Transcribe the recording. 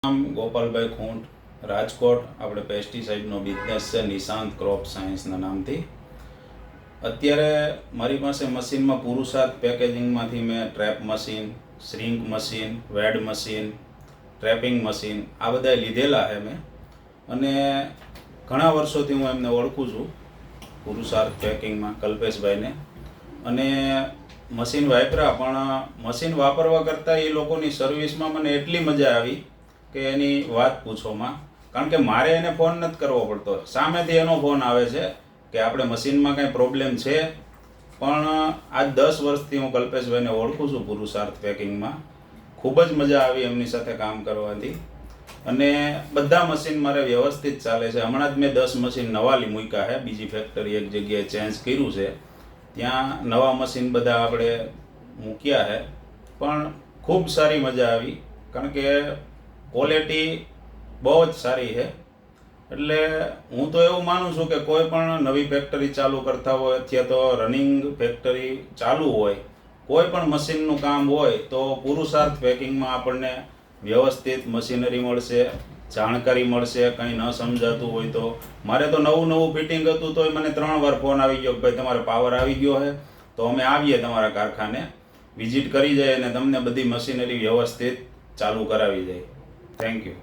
નામ ગોપાલભાઈ ખૂંટ, રાજકોટ. આપણે પેસ્ટિસાઇડનો બિઝનેસ છે નિશાંત ક્રોપ સાયન્સના નામથી. અત્યારે મારી પાસે મશીનમાં પુરુષાર્થ પેકેજિંગમાંથી મેં ટ્રેપ મશીન, શ્રિંક મશીન, વેડ મશીન, ટ્રેપિંગ મશીન આ બધા લીધેલા છે મેં. અને ઘણા વર્ષોથી હું એમને ઓળખું છું, પુરુષાર્થ પેકિંગમાં કલ્પેશભાઈને. અને મશીન વાપર્યા, પણ મશીન વાપરવા કરતાં એ લોકોની સર્વિસમાં મને એટલી મજા આવી કે એની વાત પૂછોમાં. કારણ કે મારે એને ફોન નથી કરવો પડતો, સામેથી એનો ફોન આવે છે કે આપણે મશીનમાં કંઈ પ્રોબ્લેમ છે. પણ આજ 10 વર્ષથી હું કલ્પેશભાઈને ઓળખું છું પુરુષાર્થ પેકિંગમાં. ખૂબ જ મજા આવી એમની સાથે કામ કરવાથી. અને બધા મશીન મારે વ્યવસ્થિત ચાલે છે. હમણાં જ મેં 10 મશીન નવા મૂક્યા છે, બીજી ફેક્ટરી એક જગ્યાએ ચેન્જ કર્યું છે, ત્યાં નવા મશીન બધા આપણે મૂક્યા છે. પણ ખૂબ સારી મજા આવી, કારણ કે ક્વોલિટી બહુ જ સારી છે. એટલે હું તો એવું માનું છું કે કોઈ પણ નવી ફેક્ટરી ચાલુ કરતા હોય અથવા તો રનિંગ ફેક્ટરી ચાલુ હોય, કોઈ પણ મશીનનું કામ હોય તો પુરુષાર્થ પેકિંગમાં આપણને વ્યવસ્થિત મશીનરી મળશે, જાણકારી મળશે. કંઈ ન સમજાતું હોય તો, મારે તો નવું ફિટિંગ હતું તોય મને 3 વાર ફોન આવી ગયો કે ભાઈ તમારે પાવર આવી ગયો છે, તો અમે આવીએ તમારા કારખાને, વિઝિટ કરી જાય અને તમને બધી મશીનરી વ્યવસ્થિત ચાલુ કરાવી જાય. Thank you.